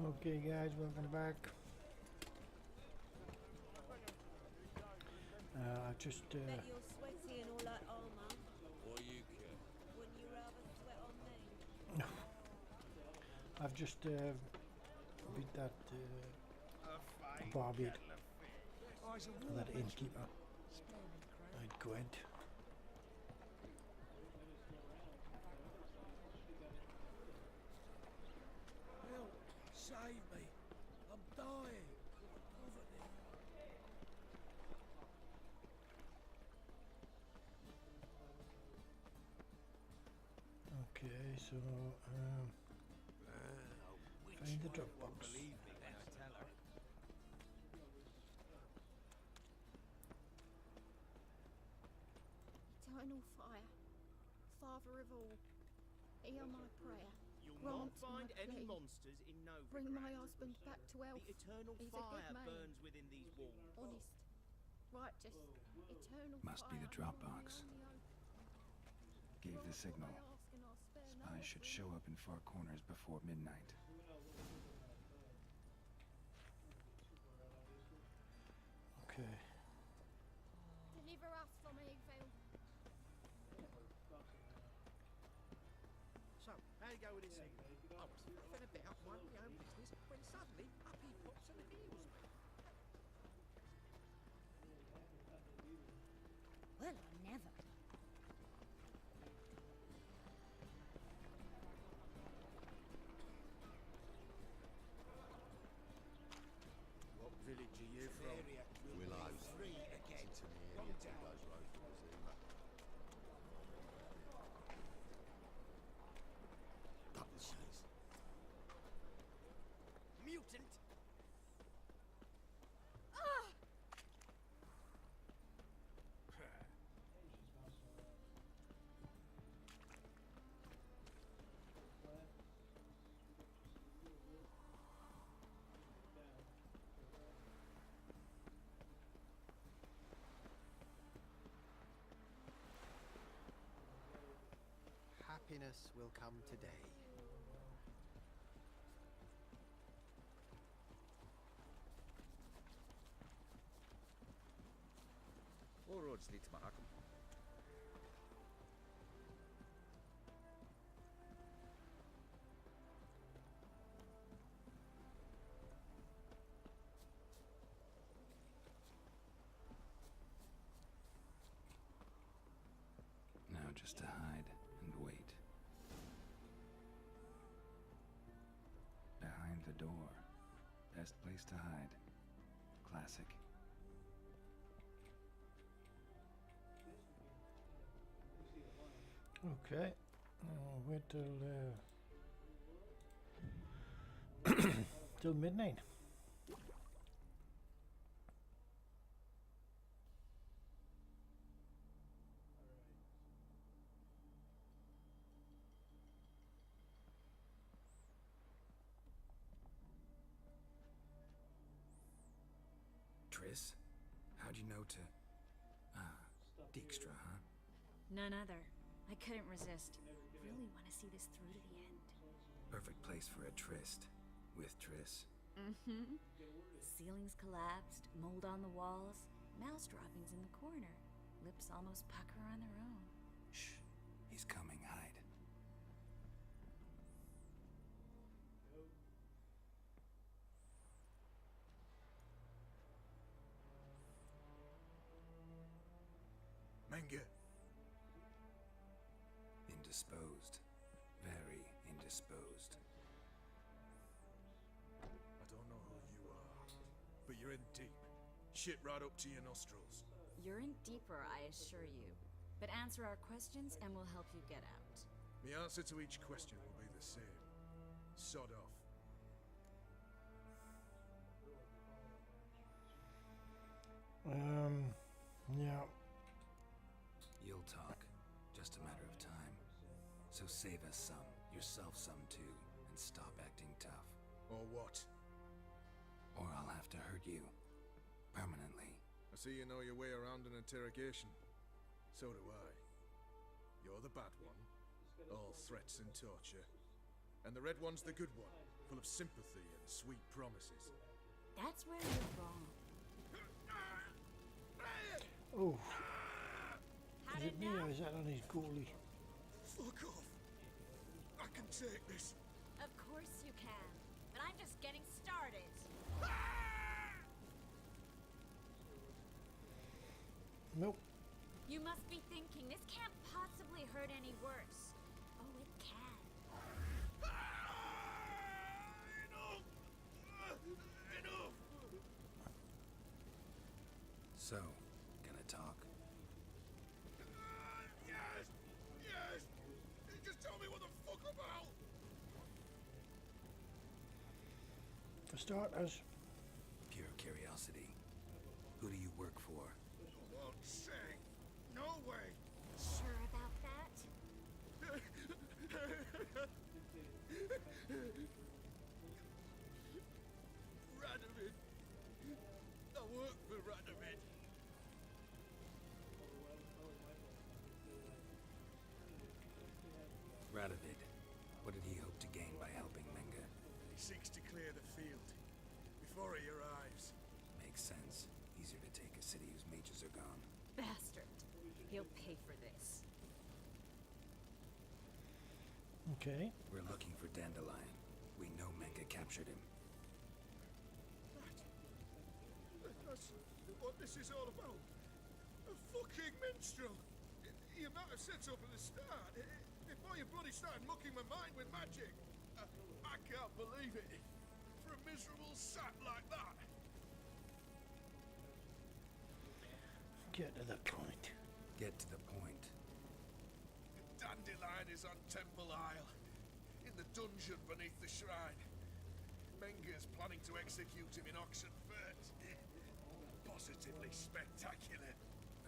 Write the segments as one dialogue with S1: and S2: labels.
S1: Okay guys, welcome back. I just
S2: Bet you're sweaty and all that armour.
S3: What do you care?
S2: Wouldn't you rather sweat on me?
S1: I've just beat that Bobby, that innkeeper. I'd Gwent.
S3: Help! Save me! I'm dying! Poverty!
S1: Okay, so find the drop box.
S3: Believe me when I tell her.
S4: Eternal fire, Father of all, hear my prayer.
S5: You'll
S4: Grant
S5: not find
S4: my
S5: any
S4: plea.
S5: monsters in Novigrad.
S4: Bring my husband back to health.
S5: The eternal
S4: He's a
S5: fire
S4: good man.
S5: burns within these walls.
S4: Honest, righteous, eternal
S6: Must be
S4: fire.
S6: the drop box. Gave the signal. Spies should show up in far corners before midnight.
S1: Okay.
S4: Deliver us from evil.
S5: So, how you go with this thing? I was faffing about, minding my own business, when suddenly up he pops and heals me.
S4: Well, never.
S5: What village are you from?
S3: Willows.
S5: Three again.
S3: It's in the area two goes road from the Zima.
S5: Jeez. Mutant!
S7: Happiness will come today.
S8: All roads lead to Mahakam.
S6: Now just to hide and wait. Behind the door. Best place to hide. Classic.
S1: Okay. Wait till till midnight.
S6: Triss? How'd you know to... Dijkstra, huh?
S9: None other. I couldn't resist. Really want to see this through to the end.
S6: Perfect place for a tryst. With Triss.
S9: Mm-hmm. Ceilings collapsed, mold on the walls, mouse droppings in the corner. Lips almost pucker on their own.
S6: Shh. He's coming, hide.
S3: Menge.
S6: Indisposed. Very indisposed.
S3: I don't know who you are, but you're in deep. Shit right up to your nostrils.
S9: You're in deeper, I assure you. But answer our questions and we'll help you get out.
S3: The answer to each question will be the same. Sod off.
S1: Yeah.
S6: You'll talk. Just a matter of time. So save us some, yourself some too, and stop acting tough.
S3: Or what?
S6: Or I'll have to hurt you. Permanently.
S3: I see you know your way around an interrogation. So do I. You're the bad one. All threats and torture. And the red one's the good one, couple of sympathy and sweet promises.
S9: That's where you're wrong.
S1: Oh,
S2: Had
S1: is it me or
S2: enough?
S1: is that on his goalie?
S3: Fuck off! I can take this.
S9: Of course you can, but I'm just getting started.
S1: Nope.
S9: You must be thinking this can't possibly hurt any worse. Oh, it can.
S3: Enough! Enough!
S6: So, gonna talk?
S3: Yes! Yes! Just tell me what the fuck about!
S1: For starters,
S6: Pure curiosity. Who do you work for?
S3: Won't say. No way!
S9: Sure about that?
S3: Radovid. I work for Radovid.
S6: Radovid. What did he hope to gain by helping Menga?
S3: He seeks to clear the field before he arrives.
S6: Makes sense. Easier to take a city whose mages are gone.
S9: Bastard. He'll pay for this.
S1: okay.
S6: We're looking for Dandelion. We know Menga captured him.
S3: That's what this is all about. A fucking minstrel. You might have said so from the start. Before you bloody started mucking my mind with magic. I can't believe it. For a miserable sap like that.
S1: Get to the point.
S6: Get to the point.
S3: Dandelion is on Temple Isle. In the dungeon beneath the shrine. Menga's planning to execute him in Oxenfurt. Positively spectacular.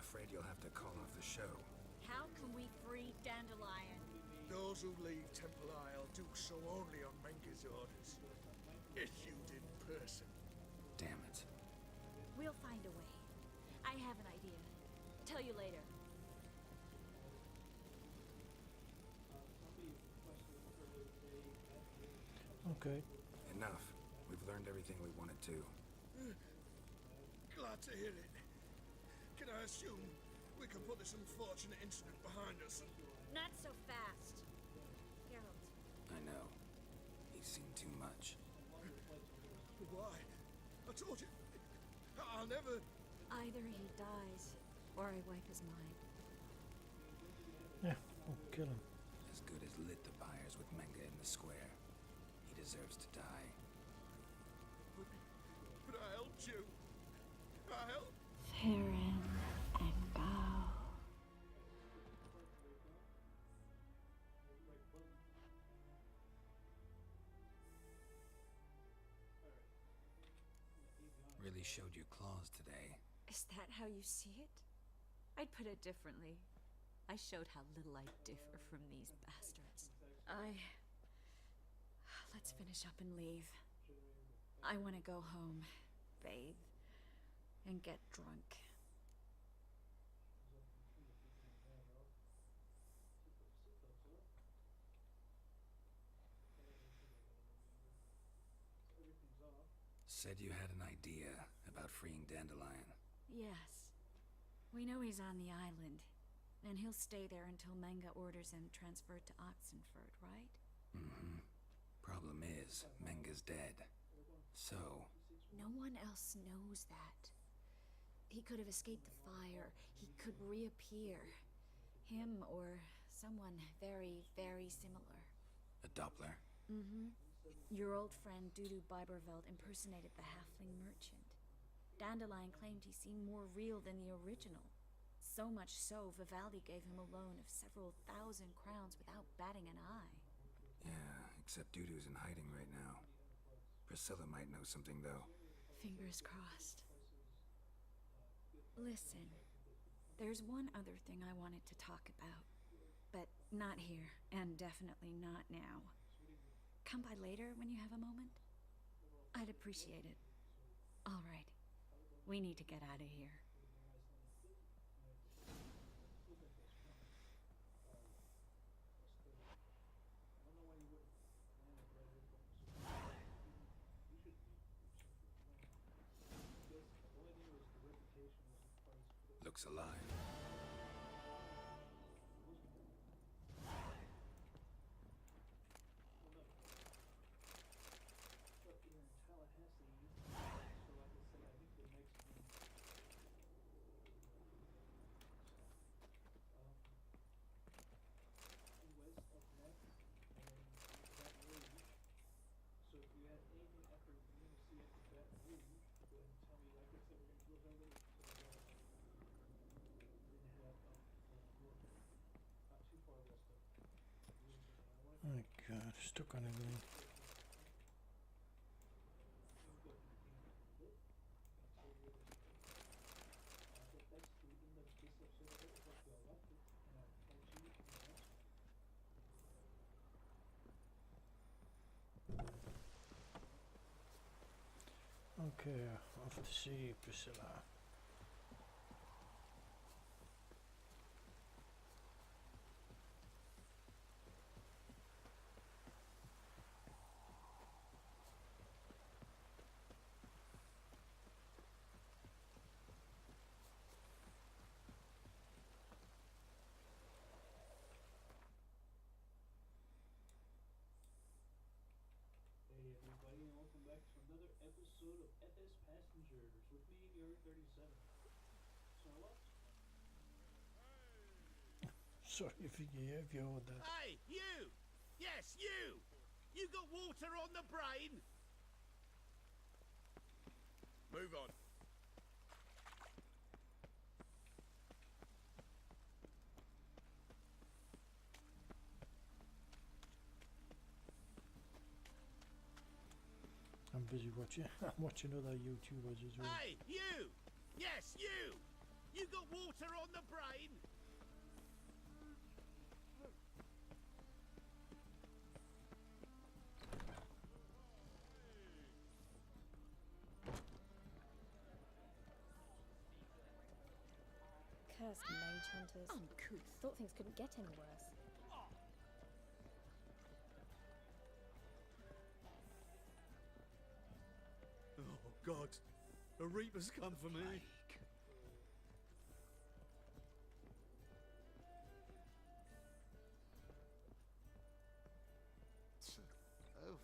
S6: Afraid you'll have to call off the show.
S9: How can we free Dandelion?
S3: Those who leave Temple Isle do so only on Menga's orders. Issued in person.
S6: Damn it.
S9: We'll find a way. I have an idea. Tell you later.
S1: Okay.
S6: Enough. We've learned everything we wanted to.
S3: Glad to hear it. Can I assume we can put this unfortunate incident behind us?
S9: Not so fast. Geralt,
S6: I know. He's seen too much.
S3: Why? I told you. I'll never...
S9: either he dies, or I wipe his mind.
S1: Yeah, we'll kill him.
S6: As good as lit the pyres with Menga in the square. He deserves to die.
S3: But I helped you. I helped.
S9: Farron and go.
S6: Really showed your claws today.
S9: Is that how you see it? I'd put it differently. I showed how little I differ from these bastards. Let's finish up and leave. I want to go home, bathe, and get drunk.
S6: Said you had an idea about freeing Dandelion.
S9: Yes. We know he's on the island, and he'll stay there until Menga orders him transferred to Oxenfurt, right?
S6: Mm-hmm. Problem is, Menga's dead. So...
S9: No one else knows that. He could have escaped the fire. He could reappear. Him or someone very, very similar.
S6: a Doppler?
S9: Mm-hmm. Your old friend Dudu Biberveld impersonated the halfling merchant. Dandelion claimed he seemed more real than the original. So much so, Vivaldi gave him a loan of several thousand crowns without batting an eye.
S6: Yeah, except Dudu's in hiding right now. Priscilla might know something, though.
S9: Fingers crossed. Listen, there's one other thing I wanted to talk about. But not here, and definitely not now. Come by later when you have a moment? I'd appreciate it. All right. We need to get out of here.
S6: looks alive.
S1: Oh god, stuck on everything. Okay, off to see Priscilla.
S10: Hey everybody, and welcome back to another episode of FS Passengers with me, E40. So what?
S1: Sorry if you heard that.
S3: Hey, you! Yes, you! You got water on the brain? Move on.
S1: I'm busy watching. I'm watching other YouTubers as well.
S3: Hey, you! Yes, you! You got water on the brain?
S2: Cursed mage hunters. Uncouth. Thought things couldn't get any worse.
S3: Oh, God. A Reaper's come for me.
S7: Oh.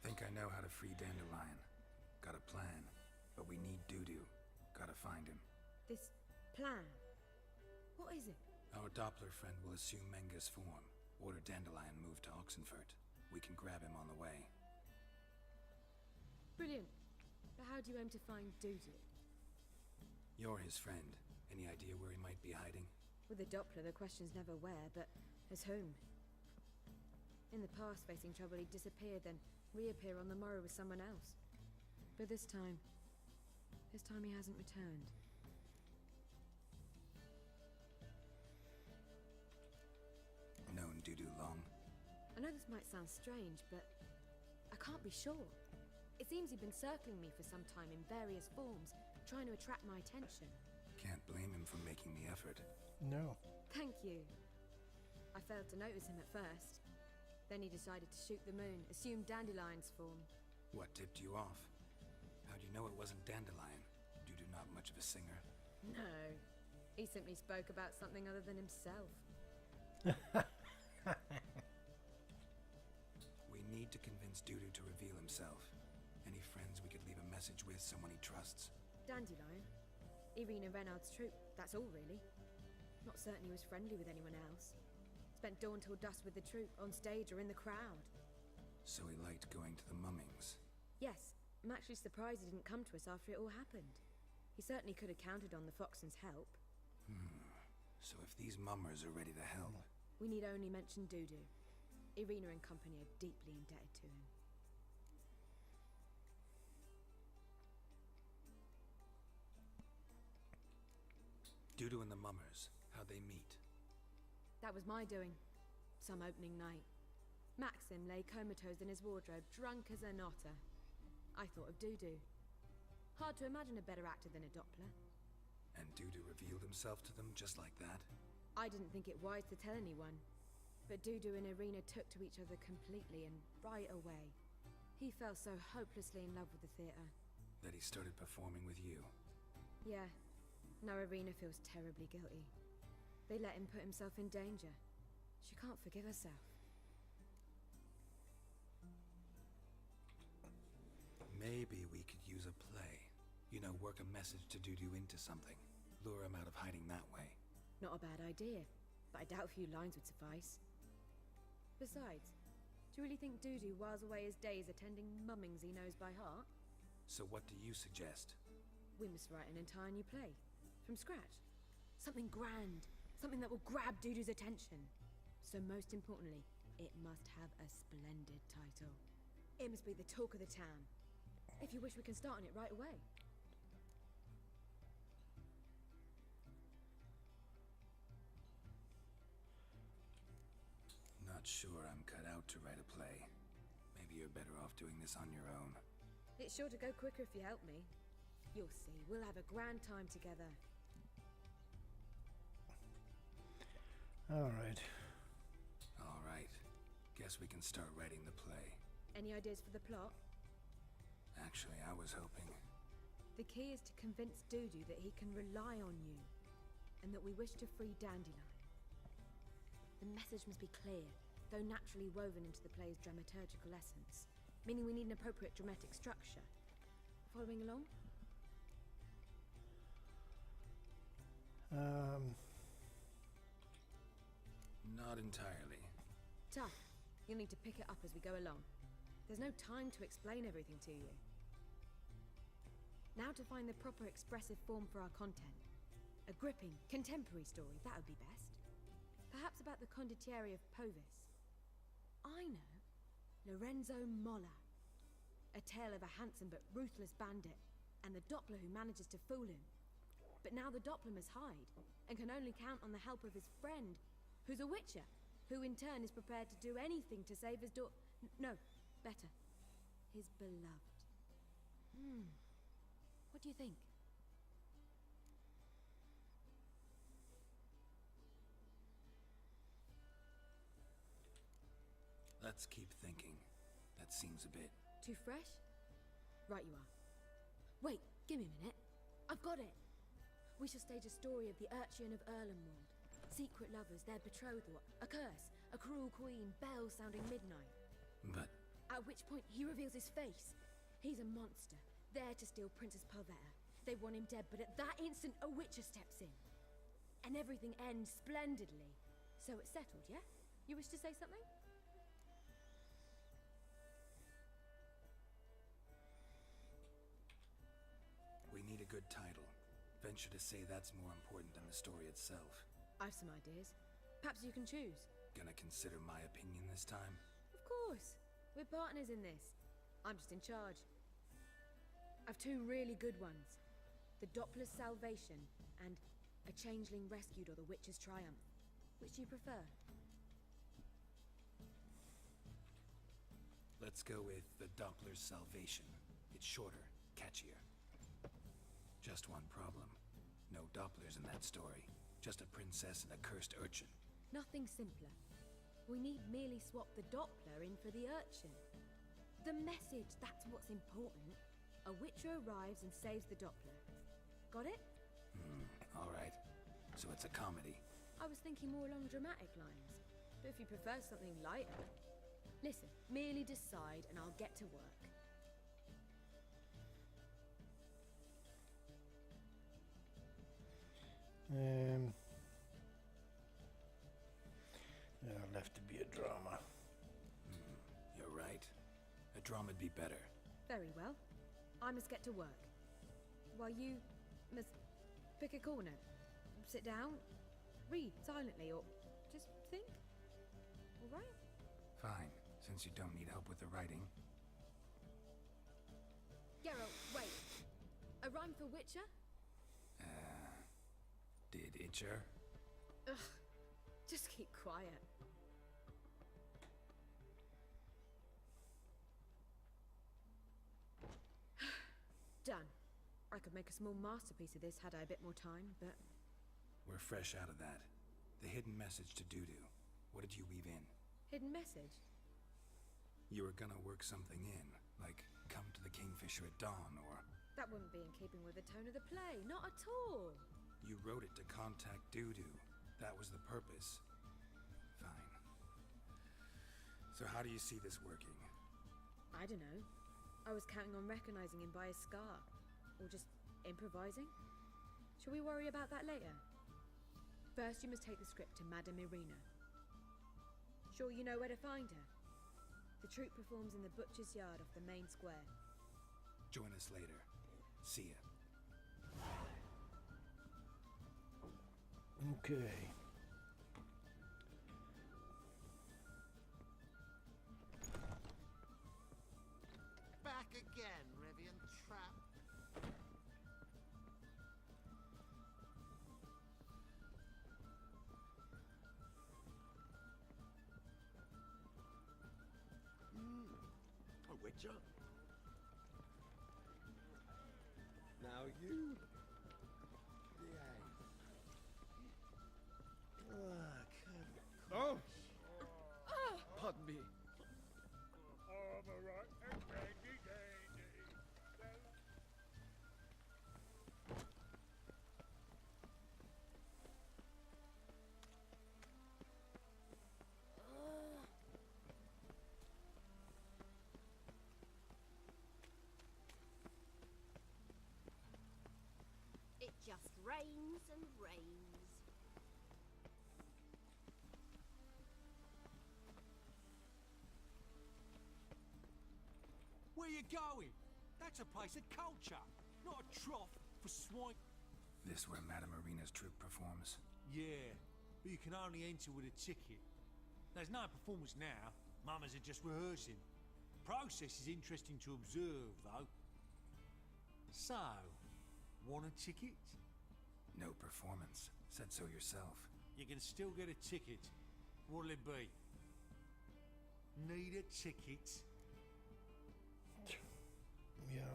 S6: Think I know how to free Dandelion. Got a plan, but we need Dudu. Gotta find him.
S11: This plan? What is it?
S6: Our Doppler friend will assume Menga's form. Order Dandelion moved to Oxenfurt. We can grab him on the way.
S11: Brilliant. But how do you aim to find Dudu?
S6: You're his friend. Any idea where he might be hiding?
S11: With the Doppler, the question's never where, but as whom? In the past, facing trouble, he'd disappear, then reappear on the morrow with someone else. But this time he hasn't returned.
S6: Known Dudu long?
S11: I know this might sound strange, but I can't be sure. It seems he'd been circling me for some time in various forms, trying to attract my attention.
S6: Can't blame him for making the effort.
S1: No.
S11: Thank you. I failed to notice him at first. Then he decided to shoot the moon, assume Dandelion's form.
S6: What tipped you off? How'd you know it wasn't Dandelion? Dudu not much of a singer?
S11: No. He simply spoke about something other than himself.
S6: We need to convince Dudu to reveal himself. Any friends we could leave a message with, someone he trusts?
S11: Dandelion? Irina Renard's troupe, that's all really. Not certain he was friendly with anyone else. Spent dawn till dusk with the troupe, on stage or in the crowd.
S6: So he liked going to the mummings?
S11: Yes, I'm actually surprised he didn't come to us after it all happened. He certainly could have counted on the Foxen's help.
S6: So if these mummers are ready to help...
S11: We need only mention Dudu. Irina and company are deeply indebted to him.
S6: Dudu and the mummers, how'd they meet?
S11: That was my doing. Some opening night. Maxim lay comatose in his wardrobe, drunk as an otter. I thought of Dudu. Hard to imagine a better actor than a Doppler.
S6: And Dudu revealed himself to them just like that?
S11: I didn't think it wise to tell anyone. But Dudu and Irina took to each other completely, and right away. He fell so hopelessly in love with the theatre.
S6: That he started performing with you.
S11: Yeah. Now Irina feels terribly guilty. They let him put himself in danger. She can't forgive herself.
S6: Maybe we could use a play. You know, work a message to Dudu into something. Lure him out of hiding that way.
S11: Not a bad idea, but I doubt a few lines would suffice. Besides, do you really think Dudu whiles away his days attending mummings he knows by heart?
S6: So what do you suggest?
S11: We must write an entire new play. From scratch. Something grand. Something that will grab Dudu's attention. So most importantly, it must have a splendid title. It must be the talk of the town. If you wish, we can start on it right away.
S6: Not sure I'm cut out to write a play. Maybe you're better off doing this on your own.
S11: It's sure to go quicker if you help me. You'll see, we'll have a grand time together.
S1: Alright.
S6: Alright. Guess we can start writing the play.
S11: Any ideas for the plot?
S6: Actually, I was hoping...
S11: The key is to convince Dudu that he can rely on you, and that we wish to free Dandelion. The message must be clear, though naturally woven into the play's dramaturgical essence, meaning we need an appropriate dramatic structure. Following along?
S6: Not entirely.
S11: Tough. You'll need to pick it up as we go along. There's no time to explain everything to you. Now to find the proper expressive form for our content. A gripping, contemporary story, that would be best. Perhaps about the condottieri of Povis. I know. Lorenzo Molla. A tale of a handsome but ruthless bandit, and the Doppler who manages to fool him. But now the Doppler must hide, and can only count on the help of his friend, who's a witcher, who in turn is prepared to do anything to save his no, better. His beloved. What do you think?
S6: Let's keep thinking. That seems a bit...
S11: Too fresh? Right you are. Wait, give me a minute. I've got it! We shall stage a story of the Urchin of Erlenwald. Secret lovers, their betrothal, a curse, a cruel queen, bells sounding midnight.
S6: But...
S11: At which point he reveals his face. He's a monster, there to steal Princess Pavetta. They want him dead, but at that instant a witcher steps in. And everything ends splendidly. So it's settled, yeah? You wish to say something?
S6: We need a good title. Venture to say that's more important than the story itself.
S11: I've some ideas. Perhaps you can choose.
S6: Gonna consider my opinion this time?
S11: Of course. We're partners in this. I'm just in charge. I've two really good ones. The Doppler's Salvation and A Changeling Rescued or The Witch's Triumph. Which do you prefer?
S6: Let's go with The Doppler's Salvation. It's shorter, catchier. Just one problem. No Dopplers in that story. Just a princess and a cursed urchin.
S11: Nothing simpler. We need merely swap the Doppler in for the urchin. The message, that's what's important. A witcher arrives and saves the Doppler. Got it?
S6: Alright. So it's a comedy.
S11: I was thinking more along dramatic lines. But if you prefer something lighter... Listen, merely decide and I'll get to work.
S1: It'll have to be a drama.
S6: You're right. A drama'd be better.
S11: Very well. I must get to work. While you must pick a corner. Sit down, read silently, or just think. All right?
S6: Fine, since you don't need help with the writing.
S11: Geralt, wait. A rhyme for Witcher?
S6: Did Itcher?
S11: Ugh. Just keep quiet. Done. I could make a small masterpiece of this had I a bit more time, but...
S6: We're fresh out of that. The hidden message to Dudu. What did you weave in?
S11: Hidden message?
S6: You were gonna work something in, like come to the Kingfisher at dawn, or...
S11: That wouldn't be in keeping with the tone of the play, not at all.
S6: You wrote it to contact Doo-Doo. That was the purpose. Fine. So how do you see this working?
S11: I don't know. I was counting on recognizing him by his scar. Or just improvising. Shall we worry about that later? First, you must take the script to Madame Irina. Sure you know where to find her? The troupe performs in the butcher's yard off the main square.
S6: Join us later. See ya.
S1: Okay.
S5: Back again, Rivian Trap. A witcher. Now you behave. Oh! Pardon me.
S4: It just rains and rains.
S5: Where you going? That's a place of culture, not a trough for swine.
S6: This where Madame Irina's troupe performs?
S5: Yeah, but you can only enter with a ticket. There's no performance now. Mamas are just rehearsing. Process is interesting to observe, though. So, want a ticket?
S6: No performance. Said so yourself.
S5: You can still get a ticket. What'll it be? Need a ticket?
S1: Yeah.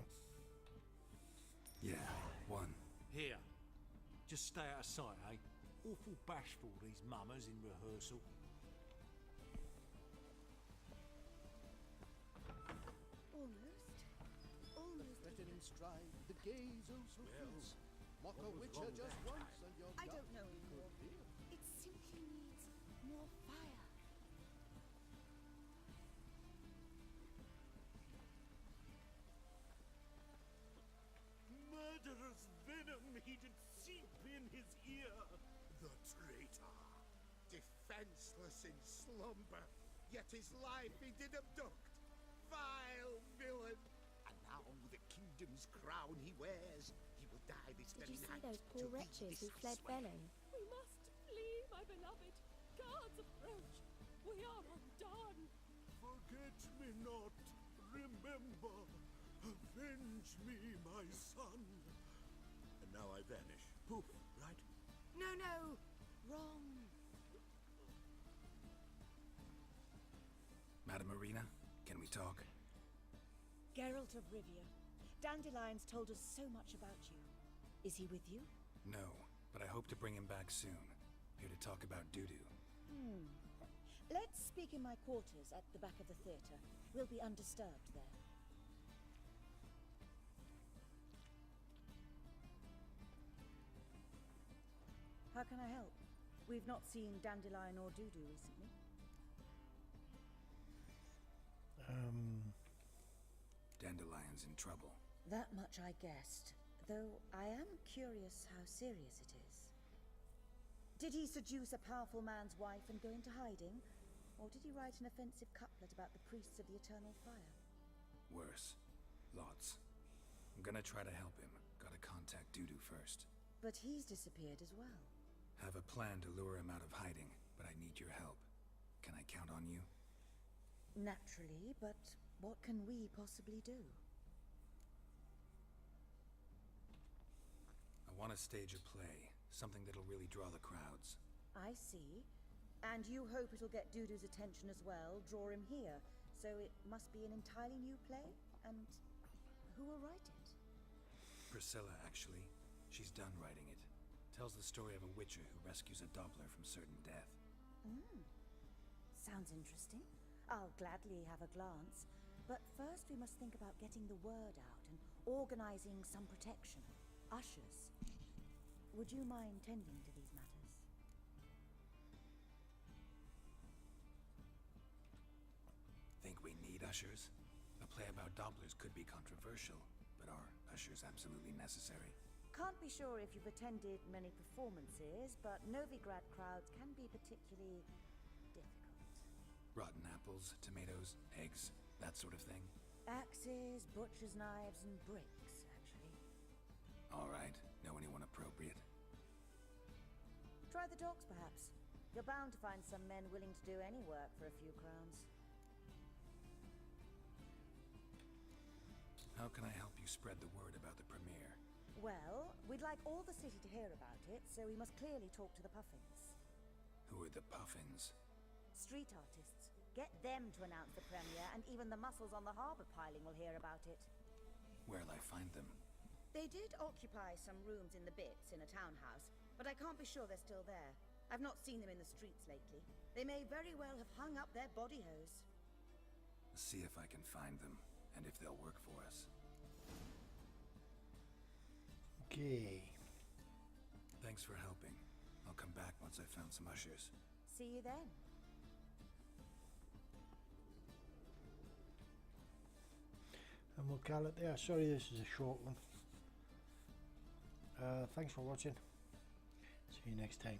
S6: Yeah, one.
S5: Here. Just stay out of sight, eh? Awful bashful, these mamas in rehearsal.
S4: Almost.
S7: Threaten in stride, the gaze oh so fierce. Mock a witcher just once and you're
S4: I
S7: gone.
S4: don't know anymore. It simply needs more fire.
S3: Murderous venom he did seep in his ear. The traitor, defenseless in slumber, yet his life he did abduct. Vile villain! And now the kingdom's crown he wears, he will die this
S2: Did
S3: very
S2: you see
S3: night.
S2: those poor wretches who fled Velen?
S4: We must flee, my beloved. Guards approach. We are undone.
S3: Forget me not, remember. Avenge me, my son. And now I vanish. Poof, right?
S4: No, wrong.
S6: Madame Irina, can we talk?
S12: Geralt of Rivia. Dandelion's told us so much about you. Is he with you?
S6: No, but I hope to bring him back soon. Here to talk about Doo-Doo.
S12: Let's speak in my quarters at the back of the theatre. We'll be undisturbed there. How can I help? We've not seen Dandelion or Doo-Doo recently.
S6: Dandelion's in trouble.
S12: That much I guessed, though I am curious how serious it is. Did he seduce a powerful man's wife and go into hiding? Or did he write an offensive couplet about the priests of the eternal fire?
S6: Worse. Lots. I'm gonna try to help him. Gotta contact Doo-Doo first.
S12: But he's disappeared as well.
S6: Have a plan to lure him out of hiding, but I need your help. Can I count on you?
S12: Naturally, but what can we possibly do?
S6: I want to stage a play. Something that'll really draw the crowds.
S12: I see. And you hope it'll get Doo-Doo's attention as well, draw him here. So it must be an entirely new play? And who will write it?
S6: Priscilla, actually. She's done writing it. Tells the story of a witcher who rescues a Doppler from certain death.
S12: Sounds interesting. I'll gladly have a glance. But first we must think about getting the word out and organizing some protection. Ushers. Would you mind tending to these matters?
S6: Think we need ushers? A play about Dopplers could be controversial, but are ushers absolutely necessary?
S12: Can't be sure if you've attended many performances, but Novigrad crowds can be particularly difficult.
S6: Rotten apples, tomatoes, eggs, that sort of thing?
S12: Axes, butcher's knives, and bricks, actually.
S6: All right. Know anyone appropriate?
S12: Try the dogs, perhaps. You're bound to find some men willing to do any work for a few crowns.
S6: How can I help you spread the word about the premiere?
S12: Well, we'd like all the city to hear about it, so we must clearly talk to the Puffins.
S6: Who are the Puffins?
S12: Street artists. Get them to announce the premiere, and even the muscles on the harbour piling will hear about it.
S6: Where'll I find them?
S12: They did occupy some rooms in the Bits in a townhouse, but I can't be sure they're still there. I've not seen them in the streets lately. They may very well have hung up their body hose.
S6: See if I can find them, and if they'll work for us.
S1: Okay.
S6: Thanks for helping. I'll come back once I've found some ushers.
S12: See you then.
S1: And we'll call it there. Sorry this is a short one. Thanks for watching. See you next time.